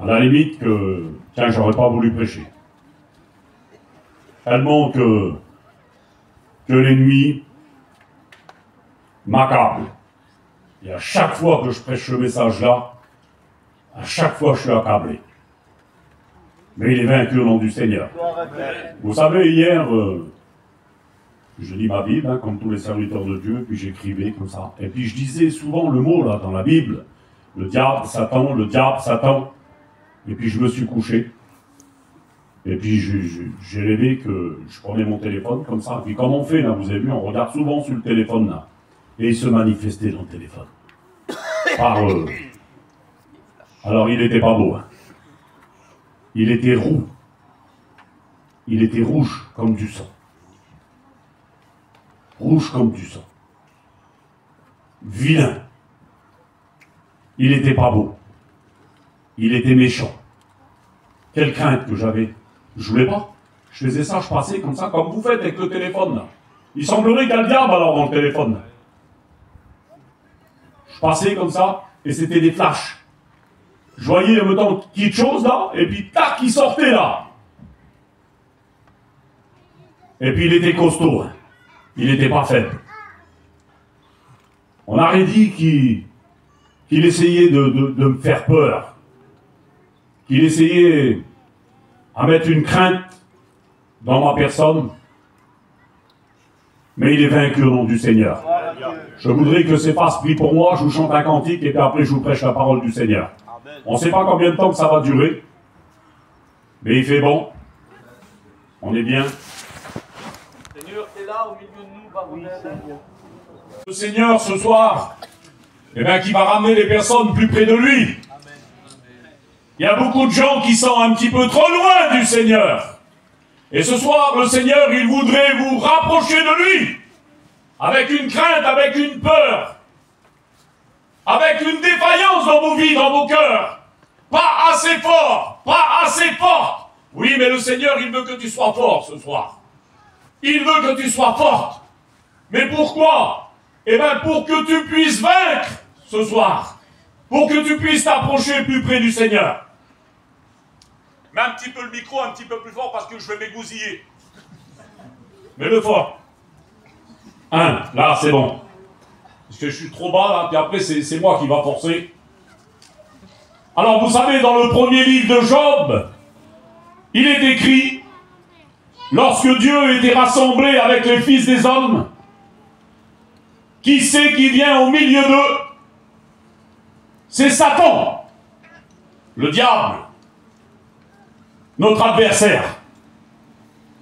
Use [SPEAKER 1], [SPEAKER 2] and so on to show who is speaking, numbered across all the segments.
[SPEAKER 1] À la limite que, tiens, j'aurais pas voulu prêcher. Tellement que les nuits m'accablent. Et à chaque fois que je prêche ce message-là, à chaque fois je suis accablé. Mais il est vaincu au nom du Seigneur. Vous savez, hier, je lis ma Bible, hein, comme tous les serviteurs de Dieu, puis j'écrivais comme ça. Et puis je disais souvent le mot, là, dans la Bible, le diable, Satan, le diable, Satan. Et puis je me suis couché. Et puis j'ai rêvé que je prenais mon téléphone comme ça. Et puis comme on fait, là, vous avez vu, on regarde souvent sur le téléphone, là. Et il se manifestait dans le téléphone. Alors il n'était pas beau, hein. Il était roux. Il était rouge comme du sang. Rouge comme du sang. Vilain. Il n'était pas beau. Il était méchant. Quelle crainte que j'avais. Je voulais pas. Je faisais ça, je passais comme ça, comme vous faites avec le téléphone, là. Il semblerait qu'il y a le diable alors dans le téléphone. Je passais comme ça, et c'était des flashs. Je voyais en même temps quelque chose là, et puis tac, il sortait là. Et puis il était costaud, hein. Il n'était pas faible. On aurait dit qu'il essayait de me faire peur, qu'il essayait à mettre une crainte dans ma personne, mais il est vaincu au nom du Seigneur. Je voudrais que ces fasse pris pour moi, je vous chante un cantique, et puis après je vous prêche la parole du Seigneur. On ne sait pas combien de temps que ça va durer, mais il fait bon. On est bien.
[SPEAKER 2] Seigneur, tu es là au milieu de nous, va vous aider.
[SPEAKER 1] Le Seigneur, ce soir, eh bien, qui va ramener les personnes plus près de lui. Il y a beaucoup de gens qui sont un petit peu trop loin du Seigneur. Et ce soir, le Seigneur, il voudrait vous rapprocher de lui. Avec une crainte, avec une peur. Avec une défaillance dans vos vies, dans vos cœurs. Pas assez fort, pas assez fort. Oui, mais le Seigneur, il veut que tu sois fort ce soir. Il veut que tu sois forte. Mais pourquoi? Eh bien, pour que tu puisses vaincre ce soir. Pour que tu puisses t'approcher plus près du Seigneur. Mets un petit peu le micro, un petit peu plus fort, parce que je vais m'égousiller. Mets-le fort. Là, c'est bon. Parce que je suis trop bas, là, puis après, c'est moi qui va forcer. Alors, vous savez, dans le premier livre de Job, il est écrit, lorsque Dieu était rassemblé avec les fils des hommes, qui c'est qui vient au milieu d'eux? C'est Satan, le diable, notre adversaire.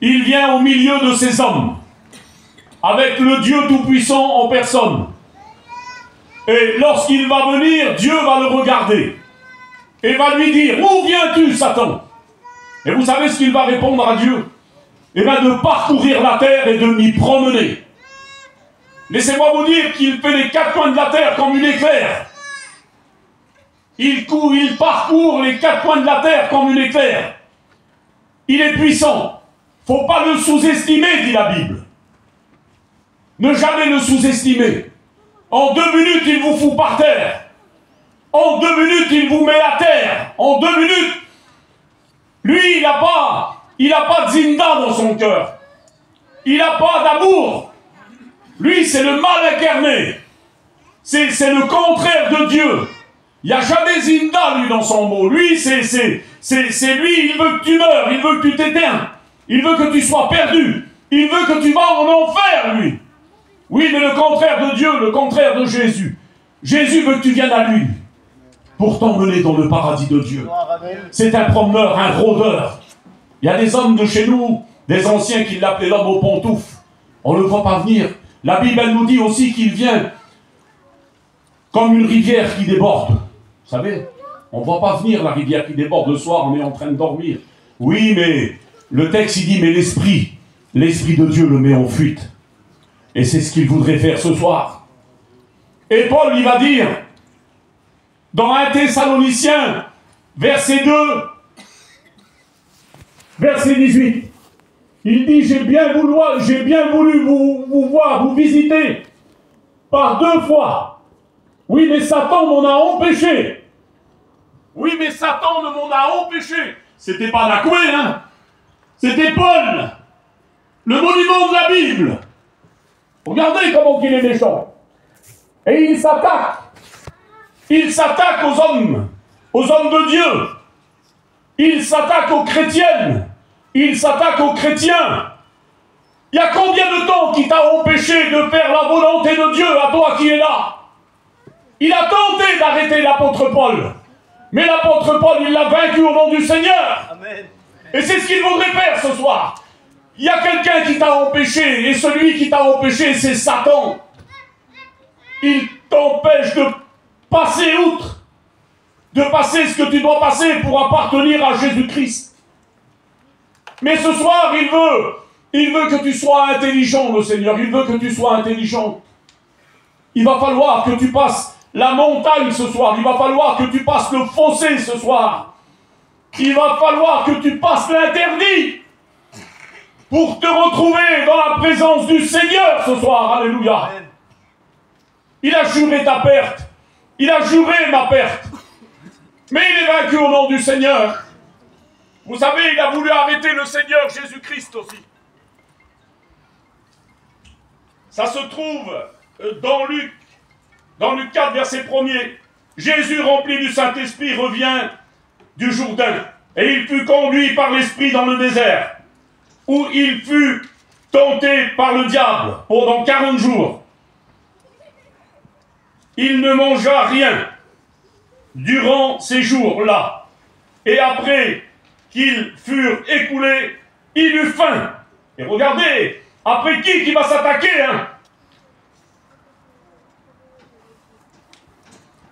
[SPEAKER 1] Il vient au milieu de ces hommes, avec le Dieu Tout-Puissant en personne. Et lorsqu'il va venir, Dieu va le regarder et va lui dire, où viens-tu, Satan? Et vous savez ce qu'il va répondre à Dieu? Eh bien, de parcourir la terre et de m'y promener. Laissez-moi vous dire qu'il fait les quatre coins de la terre comme une éclair. Il parcourt les quatre coins de la terre comme une éclair. Il est puissant. Faut pas le sous-estimer, dit la Bible. Ne jamais le sous-estimer. En 2 minutes, il vous fout par terre. En 2 minutes, il vous met à terre. En 2 minutes. Lui, il n'a pas de zinda dans son cœur. Il n'a pas d'amour. Lui, c'est le mal incarné. C'est le contraire de Dieu. Il n'y a jamais zinda, lui, dans son mot. Lui, c'est lui, il veut que tu meurs, il veut que tu t'éteignes. Il veut que tu sois perdu. Il veut que tu vas en enfer, lui. Oui, mais le contraire de Dieu, le contraire de Jésus. Jésus veut que tu viennes à lui pour t'emmener dans le paradis de Dieu. C'est un promeneur, un rôdeur. Il y a des hommes de chez nous, des anciens qui l'appelaient l'homme aux pantoufles. On ne le voit pas venir. La Bible, elle nous dit aussi qu'il vient comme une rivière qui déborde. Vous savez, on ne voit pas venir la rivière qui déborde le soir, on est en train de dormir. Oui, mais le texte, il dit, mais l'Esprit de Dieu le met en fuite. Et c'est ce qu'il voudrait faire ce soir. Et Paul, il va dire, dans 1 Thessaloniciens, verset 2, verset 18, il dit, j'ai bien voulu vous voir, vous visiter, par 2 fois. Oui, mais Satan m'en a empêché. Oui, mais Satan ne m'en a empêché. C'était pas Nakoué, hein. C'était Paul, le monument de la Bible. Regardez comment il est méchant. Et il s'attaque. Il s'attaque aux hommes de Dieu. Il s'attaque aux chrétiennes. Il s'attaque aux chrétiens. Il y a combien de temps qui t'a empêché de faire la volonté de Dieu à toi qui es là? Il a tenté d'arrêter l'apôtre Paul. Mais l'apôtre Paul, il l'a vaincu au nom du Seigneur.
[SPEAKER 2] Amen.
[SPEAKER 1] Et c'est ce qu'il voudrait faire ce soir. Il y a quelqu'un qui t'a empêché, et celui qui t'a empêché, c'est Satan. Il t'empêche de passer outre, de passer ce que tu dois passer pour appartenir à Jésus-Christ. Mais ce soir, il veut que tu sois intelligent, le Seigneur. Il veut que tu sois intelligent. Il va falloir que tu passes la montagne ce soir. Il va falloir que tu passes le fossé ce soir. Il va falloir que tu passes l'interdit pour te retrouver dans la présence du Seigneur ce soir. Alléluia.
[SPEAKER 2] Amen.
[SPEAKER 1] Il a juré ta perte. Il a juré ma perte. Mais il est vaincu au nom du Seigneur. Vous savez, il a voulu arrêter le Seigneur Jésus-Christ aussi. Ça se trouve dans Luc 4, verset 1er. Jésus, rempli du Saint-Esprit, revient du Jourdain. Et il fut conduit par l'Esprit dans le désert, où il fut tenté par le diable pendant 40 jours. Il ne mangea rien durant ces jours-là. Et après qu'ils furent écoulés, il eut faim. Et regardez, après qui va s'attaquer, hein?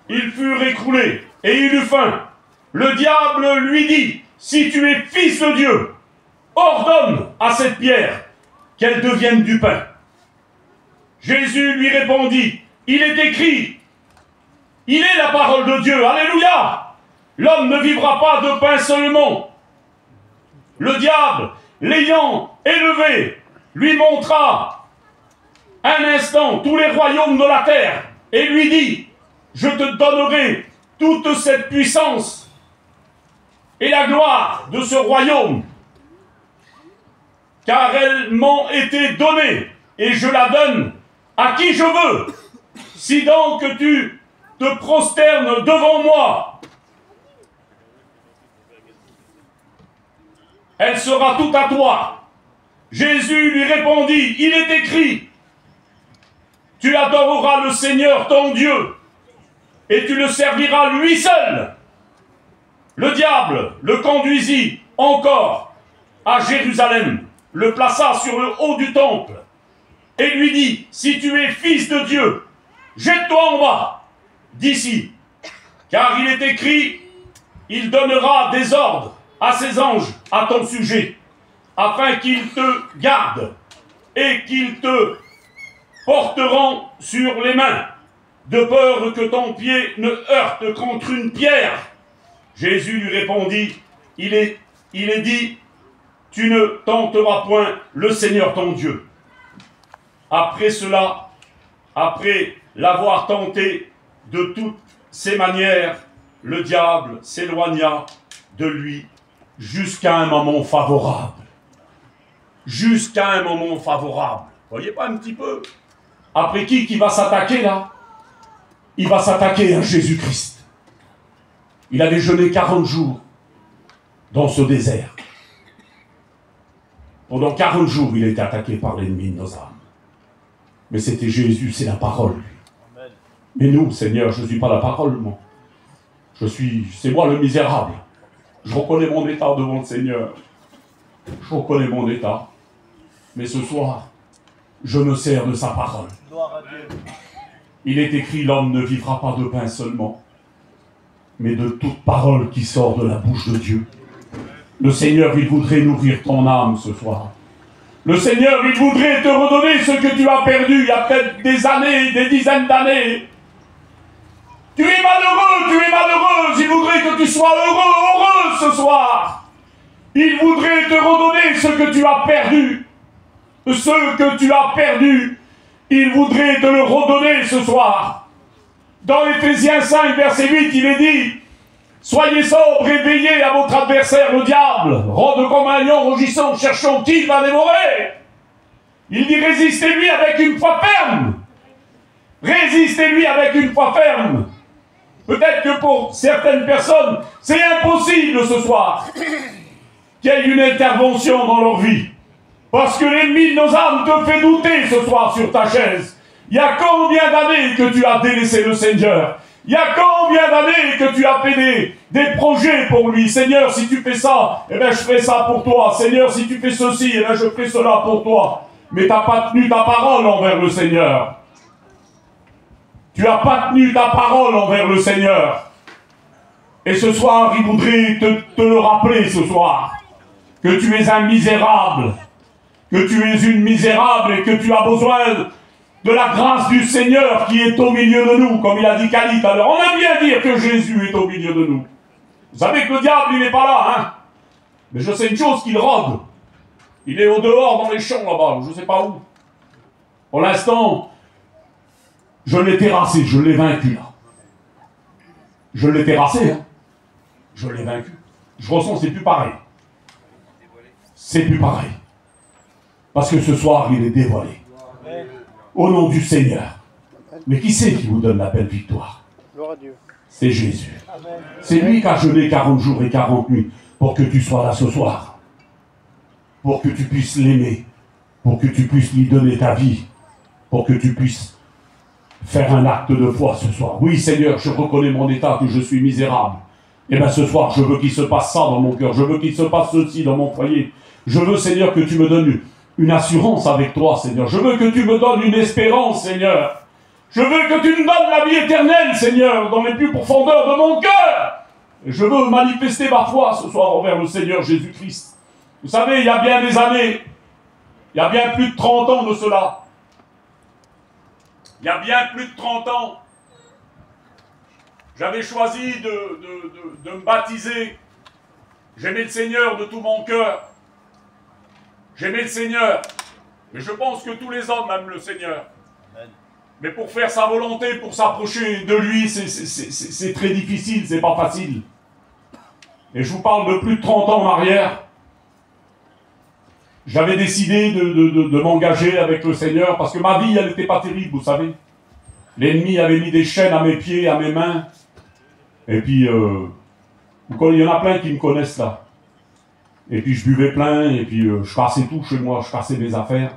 [SPEAKER 1] Ils furent écroulés, et il eut faim. Le diable lui dit, si tu es fils de Dieu, ordonne à cette pierre qu'elle devienne du pain. Jésus lui répondit, il est écrit, il est la parole de Dieu, alléluia. L'homme ne vivra pas de pain seulement. Le diable, l'ayant élevé, lui montra un instant tous les royaumes de la terre et lui dit, je te donnerai toute cette puissance et la gloire de ce royaume, car elles m'ont été données et je la donne à qui je veux. Si donc tu te prosternes devant moi, elle sera toute à toi. Jésus lui répondit, il est écrit, tu adoreras le Seigneur ton Dieu, et tu le serviras lui seul. Le diable le conduisit encore à Jérusalem, le plaça sur le haut du temple, et lui dit, si tu es fils de Dieu, jette-toi en bas, d'ici, car il est écrit, il donnera des ordres à ses anges à ton sujet, afin qu'ils te gardent et qu'ils te porteront sur les mains, de peur que ton pied ne heurte contre une pierre. Jésus lui répondit, il est dit, tu ne tenteras point le Seigneur ton Dieu. Après cela, après l'avoir tenté de toutes ses manières, le diable s'éloigna de lui jusqu'à un moment favorable. Jusqu'à un moment favorable. Voyez pas un petit peu? Après qui va s'attaquer là? Il va s'attaquer à Jésus-Christ. Il avait jeûné 40 jours dans ce désert. Pendant 40 jours, il était attaqué par l'ennemi de nos âmes. Mais c'était Jésus, c'est la parole. Amen. Mais nous, Seigneur, je ne suis pas la parole, moi. C'est moi le misérable. Je reconnais mon état devant le Seigneur. Je reconnais mon état. Mais ce soir, je me sers de sa parole.
[SPEAKER 2] Gloire à Dieu.
[SPEAKER 1] Il est écrit, l'homme ne vivra pas de pain seulement, mais de toute parole qui sort de la bouche de Dieu. Le Seigneur, il voudrait nourrir ton âme ce soir. Le Seigneur, il voudrait te redonner ce que tu as perdu il y a peut-être des années, des dizaines d'années. Tu es malheureuse, il voudrait que tu sois heureux ce soir. Il voudrait te redonner ce que tu as perdu. Ce que tu as perdu, il voudrait te le redonner ce soir. Dans Éphésiens 5, verset 8, il est dit, Soyez sobres et veillez à votre adversaire, le diable, rôde comme un lion rugissant, cherchant qui va dévorer. Il dit résistez-lui avec une foi ferme. Résistez-lui avec une foi ferme. Peut-être que pour certaines personnes, c'est impossible ce soir qu'il y ait une intervention dans leur vie. Parce que l'ennemi de nos âmes te fait douter ce soir sur ta chaise. Il y a combien d'années que tu as délaissé le Seigneur? Il y a combien d'années que tu as fait des projets pour lui? Seigneur, si tu fais ça, eh bien je ferai ça pour toi. Seigneur, si tu fais ceci, eh bien je ferai cela pour toi. Mais tu n'as pas tenu ta parole envers le Seigneur. Tu n'as pas tenu ta parole envers le Seigneur. Et ce soir, il voudrait te le rappeler ce soir. Que tu es un misérable. Que tu es une misérable et que tu as besoin de la grâce du Seigneur qui est au milieu de nous, comme il a dit Khalid tout à l'heure. On aime bien dire que Jésus est au milieu de nous. Vous savez que le diable, il n'est pas là, hein. Mais je sais une chose, qu'il rôde. Il est au dehors, dans les champs là-bas, je ne sais pas où. Pour l'instant, je l'ai terrassé, je l'ai vaincu là. Je l'ai terrassé, hein. Je l'ai vaincu. Je ressens, c'est plus pareil. C'est plus pareil. Parce que ce soir, il est dévoilé. Au nom du Seigneur. Mais qui c'est qui vous donne la belle victoire? C'est Jésus. C'est lui qui a jeûné 40 jours et 40 nuits pour que tu sois là ce soir. Pour que tu puisses l'aimer. Pour que tu puisses lui donner ta vie. Pour que tu puisses faire un acte de foi ce soir. Oui, Seigneur, je reconnais mon état, que je suis misérable. Et bien ce soir, je veux qu'il se passe ça dans mon cœur. Je veux qu'il se passe ceci dans mon foyer. Je veux, Seigneur, que tu me donnes une assurance avec toi, Seigneur. Je veux que tu me donnes une espérance, Seigneur. Je veux que tu me donnes la vie éternelle, Seigneur, dans les plus profondeurs de mon cœur. Et je veux manifester ma foi ce soir envers le Seigneur Jésus-Christ. Vous savez, il y a bien des années, il y a bien plus de 30 ans de cela. Il y a bien plus de 30 ans, j'avais choisi de me baptiser. J'aimais le Seigneur de tout mon cœur. J'aimais le Seigneur. Mais je pense que tous les hommes aiment le Seigneur. Amen. Mais pour faire sa volonté, pour s'approcher de lui, c'est très difficile, c'est pas facile. Et je vous parle de plus de 30 ans en arrière. J'avais décidé de m'engager avec le Seigneur parce que ma vie, elle n'était pas terrible, vous savez. L'ennemi avait mis des chaînes à mes pieds, à mes mains. Et puis, il y en a plein qui me connaissent là. Et puis je buvais plein, et puis je cassais tout chez moi, je cassais mes affaires.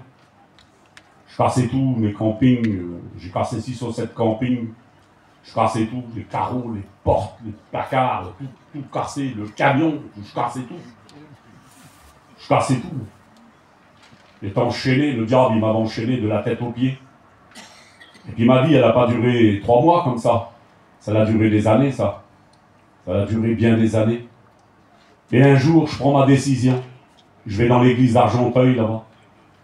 [SPEAKER 1] Je cassais tout, mes campings, j'ai cassé 6 ou 7 campings. Je cassais tout, les carreaux, les portes, les placards, tout cassé, le camion, je cassais tout. Je cassais tout. J'étais enchaîné, le diable il m'avait enchaîné de la tête aux pieds. Et puis ma vie, elle n'a pas duré 3 mois comme ça. Ça a duré des années, ça. Ça a duré bien des années. Et un jour, je prends ma décision. Je vais dans l'église d'Argenteuil, là-bas.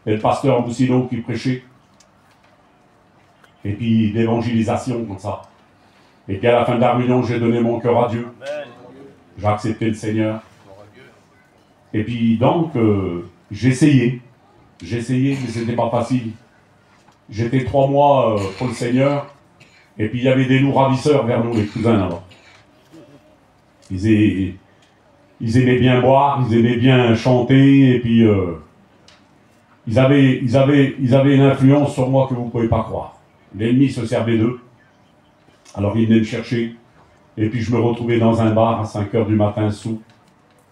[SPEAKER 1] Et le pasteur Moussino qui prêchait. Et puis, l'évangélisation, comme ça. Et puis, à la fin de la réunion, j'ai donné mon cœur à Dieu. J'ai accepté le Seigneur. Et puis, donc, j'ai essayé. J'ai essayé, mais ce n'était pas facile. J'étais 3 mois pour le Seigneur. Et puis, il y avait des loups ravisseurs vers nous, les cousins, là-bas. Ils aimaient bien boire, ils aimaient bien chanter, et puis ils avaient une influence sur moi que vous ne pouvez pas croire. L'ennemi se servait d'eux, alors ils venaient me chercher, et puis je me retrouvais dans un bar à 5 h du matin, sous.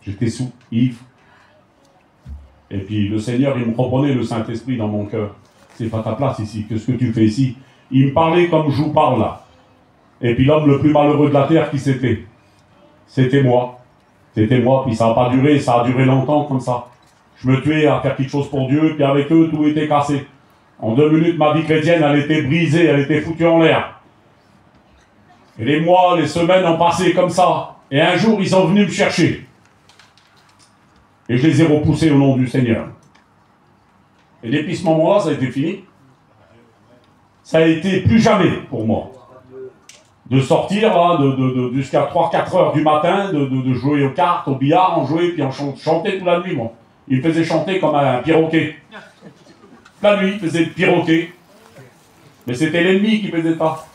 [SPEAKER 1] J'étais sous, ivre. Et puis le Seigneur, il me reprenait le Saint-Esprit dans mon cœur. C'est pas ta place ici, qu'est-ce que tu fais ici? Il me parlait comme je vous parle là. Et puis l'homme le plus malheureux de la terre qui c'était moi. C'était moi, puis ça n'a pas duré, ça a duré longtemps comme ça. Je me tuais à faire quelque chose pour Dieu, puis avec eux, tout était cassé. En 2 minutes, ma vie chrétienne, elle était brisée, elle était foutue en l'air. Et les mois, les semaines ont passé comme ça. Et un jour, ils sont venus me chercher. Et je les ai repoussés au nom du Seigneur. Et depuis ce moment-là, ça a été fini. Ça a été plus jamais pour moi. De sortir là, jusqu'à 3-4 heures du matin, de jouer aux cartes, au billard, on jouait, puis on chantait toute la nuit, moi. Il me faisait chanter comme un perroquet. La nuit, il faisait le perroquet. Mais c'était l'ennemi qui faisait ça.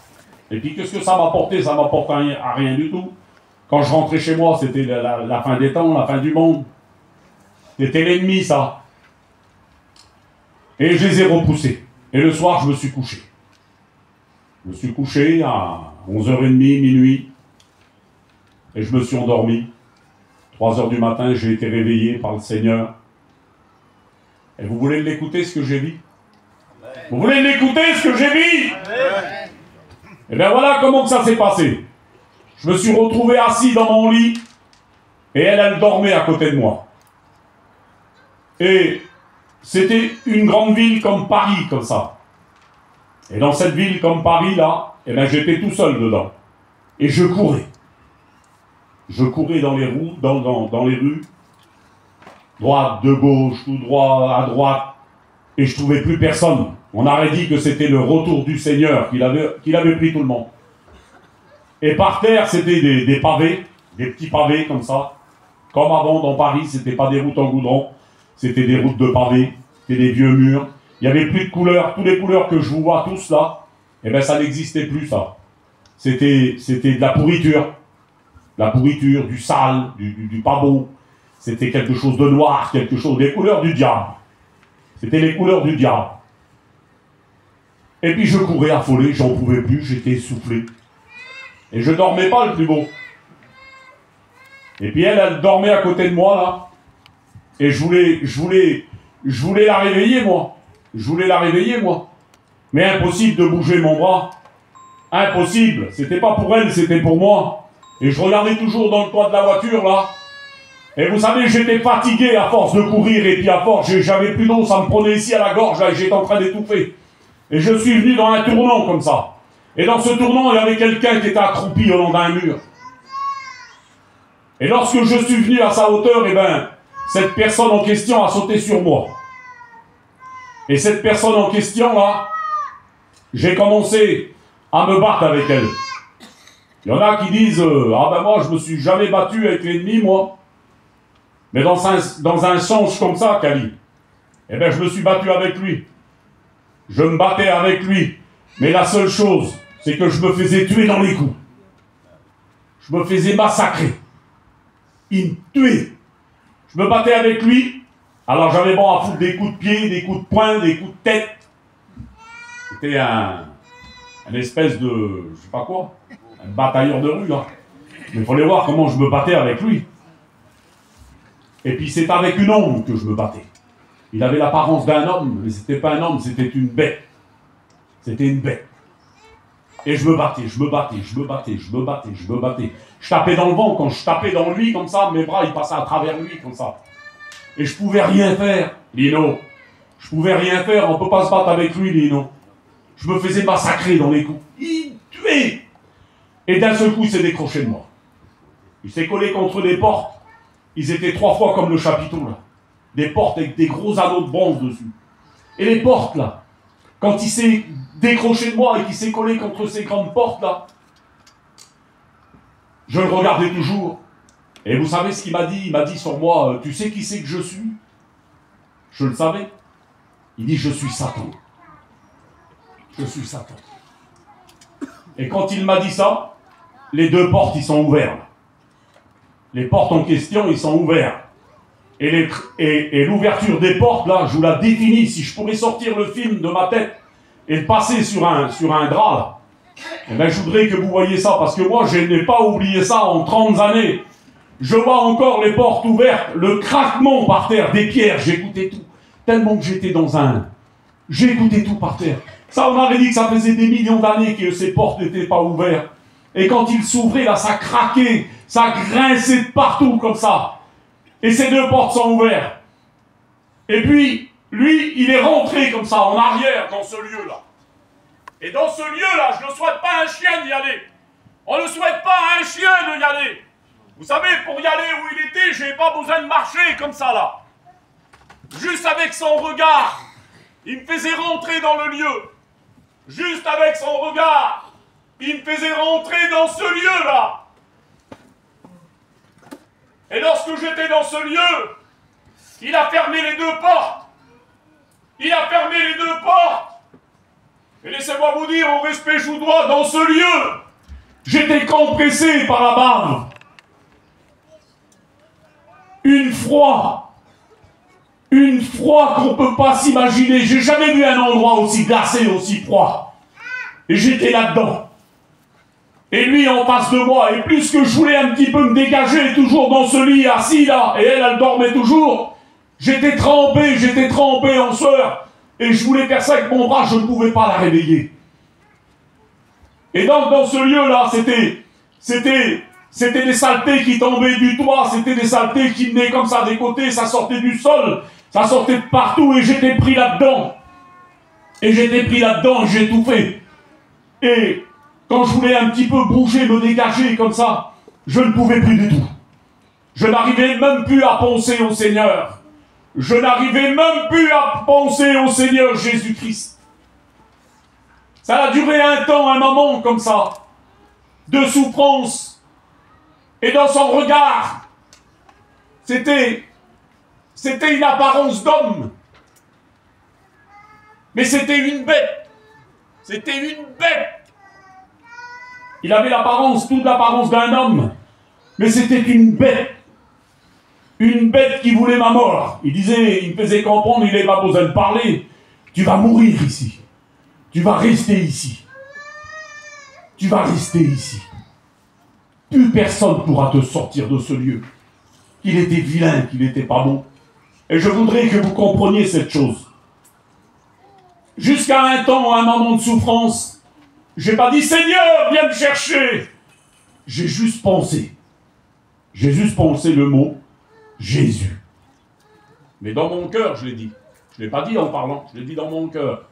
[SPEAKER 1] Et puis qu'est-ce que ça m'apportait? Ça m'apporte à rien du tout. Quand je rentrais chez moi, c'était la fin des temps, la fin du monde. C'était l'ennemi, ça. Et je les ai repoussés. Et le soir, je me suis couché. Je me suis couché à 11h30, minuit. Et je me suis endormi. 3h du matin, j'ai été réveillé par le Seigneur. Et vous voulez l'écouter, ce que j'ai dit? Vous voulez l'écouter, ce que j'ai dit? Et bien voilà comment que ça s'est passé. Je me suis retrouvé assis dans mon lit, et elle dormait à côté de moi. Et c'était une grande ville comme Paris, comme ça. Et dans cette ville comme Paris, là, eh bien j'étais tout seul dedans. Et je courais. Je courais dans les rues, dans les rues, droite, de gauche, tout droit, à droite, et je trouvais plus personne. On aurait dit que c'était le retour du Seigneur, qu'il avait pris tout le monde. Et par terre, c'était des pavés, des petits pavés comme ça. Comme avant dans Paris, c'était pas des routes en goudron, c'était des routes de pavés, c'était des vieux murs. Il n'y avait plus de couleurs, toutes les couleurs que je vous vois tous là, eh bien ça n'existait plus ça. C'était de la pourriture. La pourriture, du sale, du pas beau. C'était quelque chose de noir, quelque chose, des couleurs du diable. C'était les couleurs du diable. Et puis je courais affolé, j'en pouvais plus, j'étais essoufflé. Et je dormais pas le plus beau. Et puis elle dormait à côté de moi là. Et je voulais la réveiller moi. Je voulais la réveiller moi. Mais impossible de bouger mon bras. Impossible. C'était pas pour elle, c'était pour moi. Et je regardais toujours dans le toit de la voiture, là. Et vous savez, j'étais fatigué à force de courir, et puis à force, j'avais plus d'eau, ça me prenait ici à la gorge, là, et j'étais en train d'étouffer. Et je suis venu dans un tournant, comme ça. Et dans ce tournant, il y avait quelqu'un qui était accroupi au long d'un mur. Et lorsque je suis venu à sa hauteur, eh ben, cette personne en question a sauté sur moi. Et cette personne en question, là, j'ai commencé à me battre avec elle. Il y en a qui disent ah ben moi je me suis jamais battu avec l'ennemi moi. Mais dans un sens comme ça, Kali, eh ben je me suis battu avec lui. Je me battais avec lui. Mais la seule chose, c'est que je me faisais tuer dans les coups. Je me faisais massacrer. Il me tuait. Je me battais avec lui. Alors j'avais bon à foutre des coups de pied, des coups de poing, des coups de tête. C'était un espèce de, je sais pas quoi, un batailleur de rue, là. Mais il fallait voir comment je me battais avec lui. Et puis c'est avec une ombre que je me battais. Il avait l'apparence d'un homme, mais c'était pas un homme, c'était une bête. C'était une bête. Et je me battais, je me battais, je me battais, je me battais, je me battais. Je tapais dans le vent, quand je tapais dans lui comme ça, mes bras ils passaient à travers lui comme ça. Et je pouvais rien faire, Lino. Je pouvais rien faire, on peut pas se battre avec lui, Lino. Je me faisais massacrer dans les coups. Il tuait. Et d'un seul coup, il s'est décroché de moi. Il s'est collé contre des portes. Ils étaient 3 fois comme le chapiteau, là. Des portes avec des gros anneaux de bronze dessus. Et les portes, là, quand il s'est décroché de moi et qu'il s'est collé contre ces grandes portes, là, je le regardais toujours. Et vous savez ce qu'il m'a dit? Il m'a dit sur moi, tu sais qui c'est que je suis? Je le savais. Il dit, je suis Satan. Je suis Satan. Et quand il m'a dit ça, les 2 portes, ils sont ouvertes. Les portes en question, ils sont ouvertes. Et l'ouverture des portes, là, je vous la définis. Si je pourrais sortir le film de ma tête et le passer sur un drap, là, eh bien, je voudrais que vous voyiez ça, parce que moi, je n'ai pas oublié ça en 30 années. Je vois encore les portes ouvertes, le craquement par terre des pierres, j'écoutais tout. Tellement que j'étais dans un... J'écoutais tout par terre. Ça, on m'avait dit que ça faisait des millions d'années que ces portes n'étaient pas ouvertes. Et quand ils s'ouvraient, là, ça craquait, ça grinçait de partout, comme ça. Et ces 2 portes sont ouvertes. Et puis, lui, il est rentré comme ça, en arrière, dans ce lieu-là. Et dans ce lieu-là, je ne souhaite pas à un chien d'y aller. On ne souhaite pas à un chien d'y aller. Vous savez, pour y aller où il était, je n'ai pas besoin de marcher comme ça, là. Juste avec son regard, il me faisait rentrer dans le lieu. Juste avec son regard, il me faisait rentrer dans ce lieu-là. Et lorsque j'étais dans ce lieu, il a fermé les 2 portes. Il a fermé les 2 portes. Et laissez-moi vous dire, au respect je vous dois, dans ce lieu, j'étais compressé par la bave. une froid qu'on ne peut pas s'imaginer. J'ai jamais vu un endroit aussi glacé, aussi froid. Et j'étais là-dedans. Et lui en face de moi, et plus que je voulais un petit peu me dégager, toujours dans ce lit, assis là, et elle dormait toujours, j'étais trempé en sueur, et je voulais faire ça avec mon bras, je ne pouvais pas la réveiller. Et donc dans ce lieu-là, c'était des saletés qui tombaient du toit, c'était des saletés qui venaient comme ça des côtés, ça sortait du sol, ça sortait de partout, et j'étais pris là-dedans. Et j'étouffais. Et quand je voulais un petit peu bouger, me dégager comme ça, je ne pouvais plus du tout. Je n'arrivais même plus à penser au Seigneur. Je n'arrivais même plus à penser au Seigneur Jésus-Christ. Ça a duré un temps, un moment comme ça, de souffrance. Et dans son regard, c'était une apparence d'homme. Mais c'était une bête. C'était une bête. Il avait toute l'apparence d'un homme, mais c'était une bête. Une bête qui voulait ma mort. Il me faisait comprendre, il n'avait pas besoin de parler. Tu vas mourir ici. Tu vas rester ici. Tu vas rester ici. Plus personne pourra te sortir de ce lieu. Qu'il était vilain, qu'il n'était pas bon. Et je voudrais que vous compreniez cette chose. Jusqu'à un temps, un moment de souffrance, j'ai pas dit, Seigneur, viens me chercher. J'ai juste pensé le mot Jésus. Mais dans mon cœur, je l'ai dit. Je ne l'ai pas dit en parlant, je l'ai dit dans mon cœur.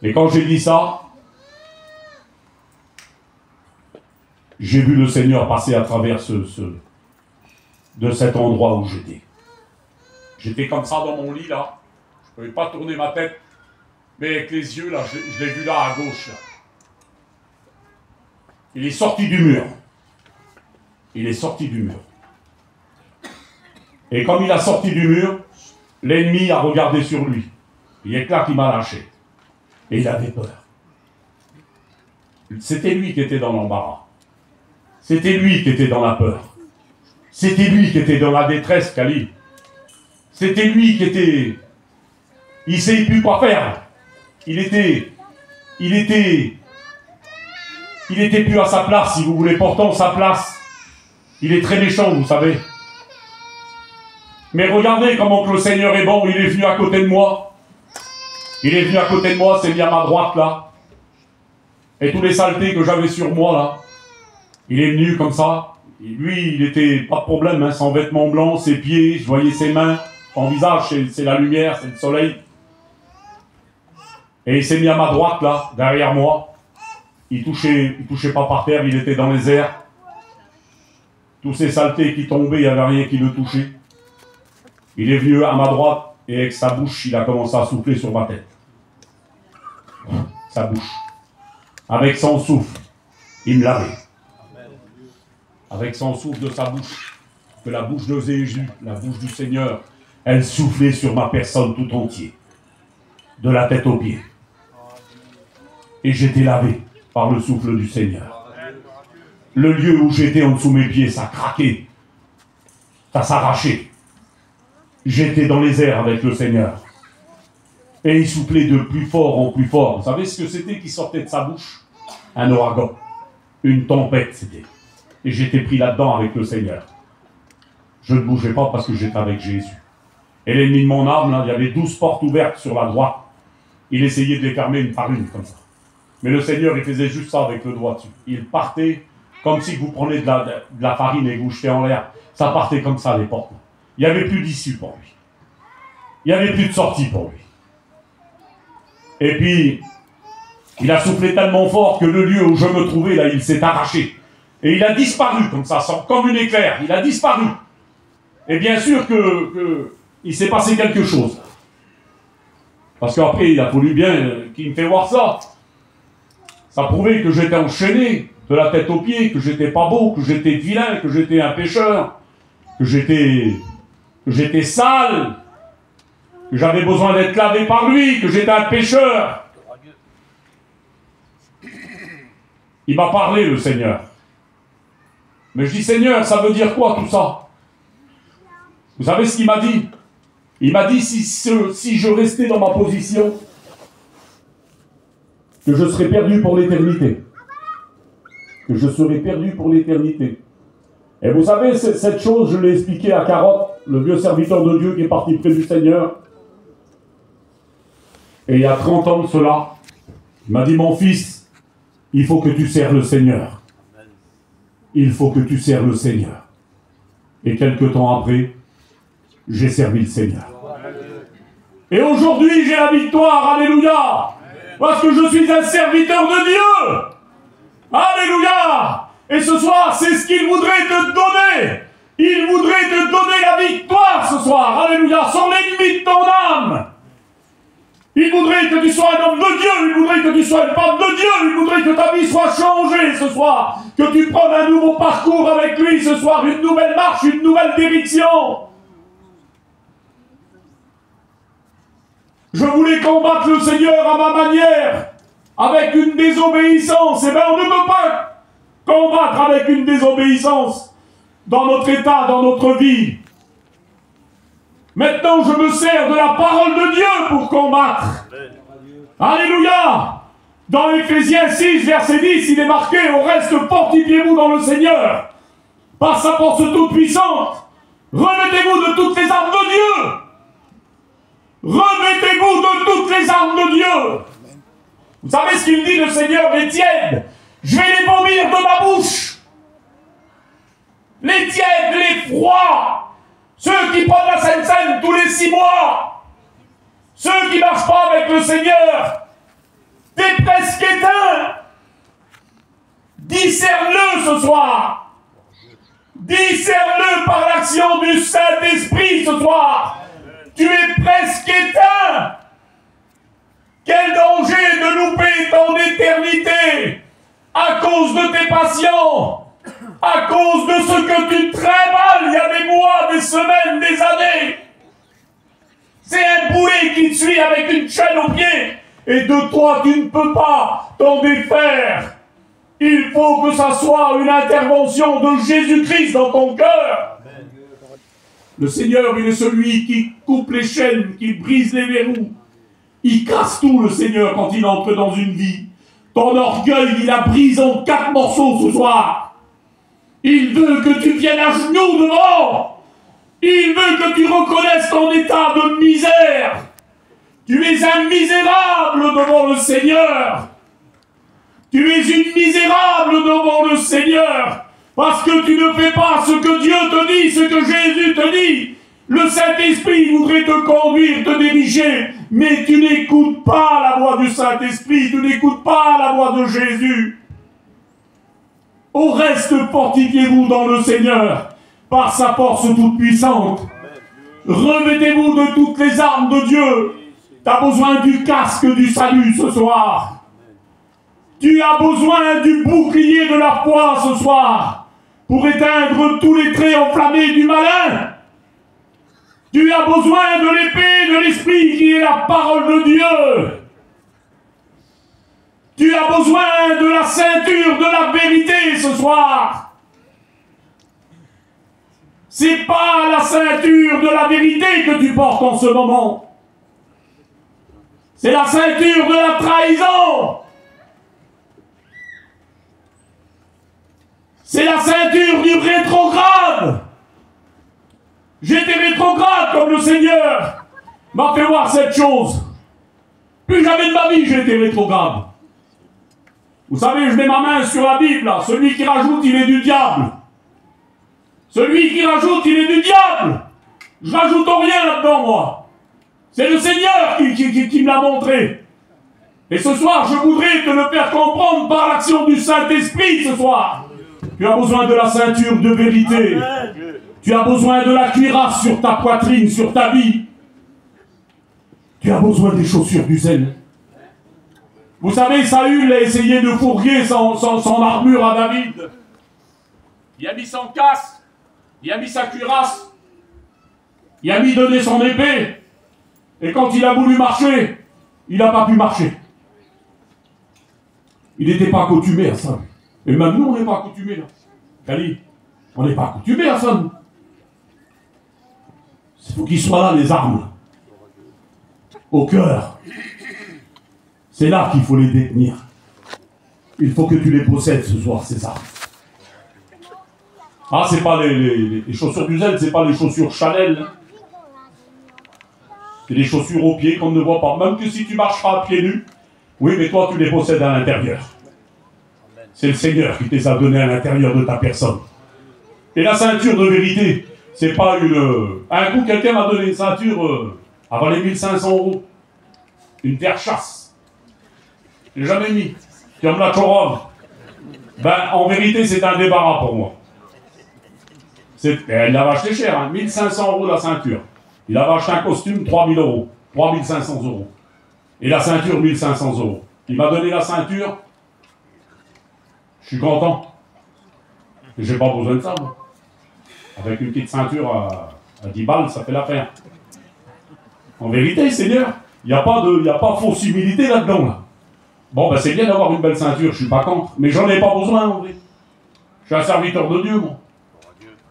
[SPEAKER 1] Et quand j'ai dit ça, j'ai vu le Seigneur passer à travers de cet endroit où j'étais. J'étais comme ça dans mon lit, là. Je ne pouvais pas tourner ma tête. Mais avec les yeux, là, je l'ai vu là, à gauche, là. Il est sorti du mur. Il est sorti du mur. Et comme il a sorti du mur, l'ennemi a regardé sur lui. Il est clair qu'il m'a lâché. Et il avait peur. C'était lui qui était dans l'embarras. C'était lui qui était dans la peur. C'était lui qui était dans la détresse, Kali. C'était lui qui était... Il ne sait plus quoi faire. Il était plus à sa place, si vous voulez. Pourtant, sa place, il est très méchant, vous savez. Mais regardez comment que le Seigneur est bon. Il est venu à côté de moi. Il est venu à côté de moi, c'est mis à ma droite, là. Et tous les saletés que j'avais sur moi, là, il est venu comme ça. Et lui, il était pas de problème, hein, sans vêtements blancs, ses pieds, je voyais ses mains. Son visage, c'est la lumière, c'est le soleil. Et il s'est mis à ma droite, là, derrière moi. Il touchait pas par terre, il était dans les airs. Tous ces saletés qui tombaient, il n'y avait rien qui le touchait. Il est venu à ma droite et avec sa bouche, il a commencé à souffler sur ma tête. Sa bouche. Avec son souffle, il me lavait. Avec son souffle de sa bouche, que la bouche de Jésus, la bouche du Seigneur, elle soufflait sur ma personne tout entière. De la tête aux pieds. Et j'étais lavé par le souffle du Seigneur. Le lieu où j'étais en dessous de mes pieds, ça craquait. Ça s'arrachait. J'étais dans les airs avec le Seigneur. Et il soufflait de plus fort en plus fort. Vous savez ce que c'était qui sortait de sa bouche? Un ouragan. Une tempête, c'était. Et j'étais pris là-dedans avec le Seigneur. Je ne bougeais pas parce que j'étais avec Jésus. Et l'ennemi de mon âme, là, il y avait 12 portes ouvertes sur la droite. Il essayait de les fermer une par une, comme ça. Mais le Seigneur, il faisait juste ça avec le doigt dessus. Il partait comme si vous prenez de la farine et vous jetez en l'air. Ça partait comme ça, les portes. Il n'y avait plus d'issue pour lui. Il n'y avait plus de sortie pour lui. Et puis, il a soufflé tellement fort que le lieu où je me trouvais, là, il s'est arraché. Et il a disparu, comme ça, comme une éclair. Il a disparu. Et bien sûr il s'est passé quelque chose. Parce qu'après, il a fallu bien qu'il me fait voir ça. Ça prouvait que j'étais enchaîné de la tête aux pieds, que j'étais pas beau, que j'étais vilain, que j'étais un pécheur, que j'étais sale, que j'avais besoin d'être lavé par lui, que j'étais un pécheur. Il m'a parlé, le Seigneur. Mais je dis, Seigneur, ça veut dire quoi tout ça? Vous savez ce qu'il m'a dit? Il m'a dit si je restais dans ma position, que je serais perdu pour l'éternité. Que je serais perdu pour l'éternité. Et vous savez, cette chose, je l'ai expliqué à Carotte, le vieux serviteur de Dieu qui est parti près du Seigneur. Et il y a 30 ans de cela, il m'a dit, mon fils, il faut que tu sers le Seigneur. Il faut que tu sers le Seigneur. Et quelque temps après, j'ai servi le Seigneur. Et aujourd'hui, j'ai la victoire, alléluia, parce que je suis un serviteur de Dieu. Alléluia. Et ce soir, c'est ce qu'il voudrait te donner. Il voudrait te donner la victoire ce soir, alléluia, sur l'ennemi de ton âme. Il voudrait que tu sois un homme de Dieu, il voudrait que tu sois une femme de Dieu, il voudrait que ta vie soit changée ce soir, que tu prennes un nouveau parcours avec lui ce soir, une nouvelle marche, une nouvelle direction. Je voulais combattre le Seigneur à ma manière, avec une désobéissance. Eh bien, on ne peut pas combattre avec une désobéissance dans notre état, dans notre vie. Maintenant, je me sers de la parole de Dieu pour combattre. Alléluia. Dans Éphésiens 6, verset 10, il est marqué, au reste, fortifiez-vous dans le Seigneur, par sa force toute puissante. Remettez-vous de toutes les armes de Dieu. Remettez-vous de toutes les armes de Dieu. Vous savez ce qu'il dit le Seigneur, les tièdes, je vais les vomir de ma bouche. Les tièdes, les froids, ceux qui prennent la Sainte Seine tous les 6 mois, ceux qui ne marchent pas avec le Seigneur, t'es presque éteint. Discerne-le ce soir. Discerne-le par l'action du Saint-Esprit ce soir. Tu es presque éteint. Quel danger de louper ton éternité à cause de tes passions, à cause de ce que tu travailles il y a des mois, des semaines, des années. C'est un boulet qui te suit avec une chaîne au pied et de toi tu ne peux pas t'en défaire. Il faut que ça soit une intervention de Jésus-Christ dans ton cœur. Le Seigneur, il est celui qui coupe les chaînes, qui brise les verrous. Il casse tout, le Seigneur, quand il entre dans une vie. Ton orgueil, il a brisé en 4 morceaux ce soir. Il veut que tu viennes à genoux devant. Il veut que tu reconnaisses ton état de misère. Tu es un misérable devant le Seigneur. Tu es une misérable devant le Seigneur. Parce que tu ne fais pas ce que Dieu te dit, ce que Jésus te dit. Le Saint-Esprit voudrait te conduire, te diriger, mais tu n'écoutes pas la voix du Saint-Esprit, tu n'écoutes pas la voix de Jésus. Au reste, fortifiez-vous dans le Seigneur, par sa force toute puissante. Remettez-vous de toutes les armes de Dieu. Tu as besoin du casque du salut ce soir. Tu as besoin du bouclier de la foi ce soir, pour éteindre tous les traits enflammés du malin. Tu as besoin de l'épée de l'Esprit qui est la parole de Dieu. Tu as besoin de la ceinture de la vérité ce soir. C'est pas la ceinture de la vérité que tu portes en ce moment. C'est la ceinture de la trahison. C'est la ceinture du rétrograde. J'étais rétrograde comme le Seigneur m'a fait voir cette chose. Plus jamais de ma vie j'ai été rétrograde. Vous savez, je mets ma main sur la Bible, là. Celui qui rajoute, il est du diable. Celui qui rajoute, il est du diable. Je rajoute rien là-dedans, moi. C'est le Seigneur qui me l'a montré. Et ce soir, je voudrais te le faire comprendre par l'action du Saint-Esprit ce soir. Tu as besoin de la ceinture de vérité. Tu as besoin de la cuirasse sur ta poitrine, sur ta vie. Tu as besoin des chaussures du zèle. Vous savez, Saül a essayé de fourguer son armure à David. Il a mis son casque, il a mis sa cuirasse, il a mis donné son épée. Et quand il a voulu marcher, il n'a pas pu marcher. Il n'était pas accoutumé à ça. Et même nous, on n'est pas accoutumés là. Kali, on n'est pas accoutumé à ça, nous. faut qu'ils soient là, les armes. Au cœur. C'est là qu'il faut les détenir. Il faut que tu les possèdes ce soir, ces armes. Ah, c'est pas les chaussures du zèle, c'est pas les chaussures Chanel. C'est des chaussures aux pieds qu'on ne voit pas. Même que si tu marcheras à pieds nus, oui, mais toi, tu les possèdes à l'intérieur. C'est le Seigneur qui te les a donnés à l'intérieur de ta personne. Et la ceinture de vérité, c'est pas une... Un coup, quelqu'un m'a donné une ceinture avant les 1500 €. Une terre chasse. Je l'ai jamais mis. Comme la Choron. Ben, en vérité, c'est un débarras pour moi. Elle l'avait acheté cher, hein, 1500 € la ceinture. Il avait acheté un costume, 3000 €. 3500 €. Et la ceinture, 1500 €. Il m'a donné la ceinture. Je suis content. Et j'ai pas besoin de ça, moi. Avec une petite ceinture à 10 balles, ça fait l'affaire. En vérité, Seigneur, il n'y a pas fausse humilité là-dedans. Là. Bon, ben c'est bien d'avoir une belle ceinture, je suis pas contre. Mais j'en ai pas besoin, en vrai. Je suis un serviteur de Dieu, moi.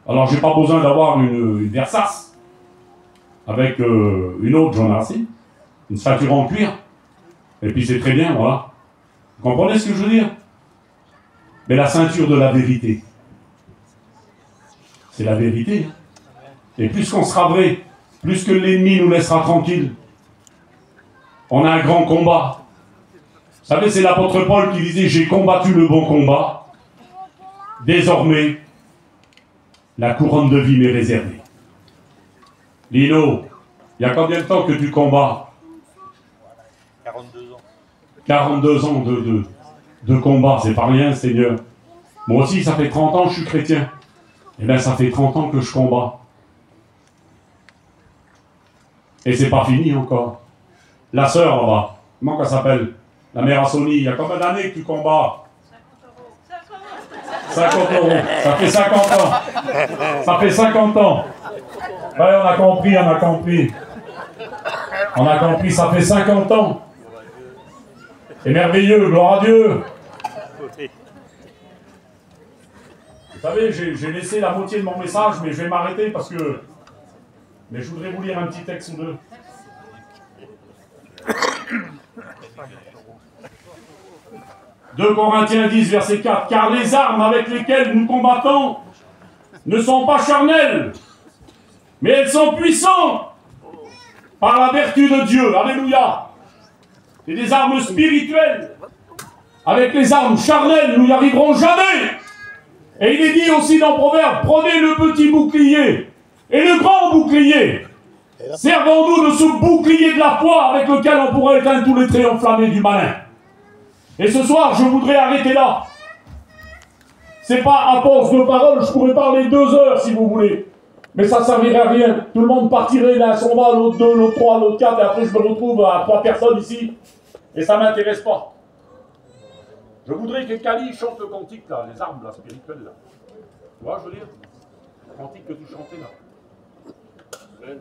[SPEAKER 1] Alors, j'ai pas besoin d'avoir une Versace. Avec une autre, j'en ai assez. Une ceinture en cuir. Et puis c'est très bien, voilà. Vous comprenez ce que je veux dire? Mais la ceinture de la vérité, c'est la vérité. Hein. Et plus qu'on sera vrai, plus que l'ennemi nous laissera tranquille. On a un grand combat. Vous savez, c'est l'apôtre Paul qui disait « J'ai combattu le bon combat. Désormais, la couronne de vie m'est réservée. » Lino, il y a combien de temps que tu combats?
[SPEAKER 2] 42 ans.
[SPEAKER 1] 42 ans de combat, c'est pas rien, Seigneur. Moi aussi, ça fait 30 ans que je suis chrétien. Eh bien, ça fait 30 ans que je combats. Et c'est pas fini encore. La sœur là-bas, comment elle s'appelle? La mère Assoni, il y a combien d'années que tu combats? 50 €. Ça fait 50 ans. Ça fait 50 ans. Ouais, on a compris. On a compris, ça fait 50 ans. C'est merveilleux, gloire à Dieu. Vous savez, j'ai laissé la moitié de mon message, mais je vais m'arrêter parce que... Mais je voudrais vous lire un petit texte ou deux. « 2 Corinthiens 10, verset 4. « Car les armes avec lesquelles nous combattons ne sont pas charnelles, mais elles sont puissantes par la vertu de Dieu. » Alléluia. C'est des armes spirituelles. Avec les armes charnelles, nous n'y arriverons jamais. Et il est dit aussi dans Proverbe, prenez le petit bouclier et le grand bouclier. Servons-nous de ce bouclier de la foi avec lequel on pourra éteindre tous les traits enflammés du malin. Et ce soir, je voudrais arrêter là. C'est pas à force de parole, je pourrais parler 2 heures si vous voulez. Mais ça ne servirait à rien. Tout le monde partirait, là, son va, l'autre 2, l'autre 3, l'autre 4, et après je me retrouve à 3 personnes ici. Et ça ne m'intéresse pas. Je voudrais que Kali chante le cantique, là, les armes là, spirituelles. Là. Tu vois, je veux dire? Le cantique que tu chantais là. Amen.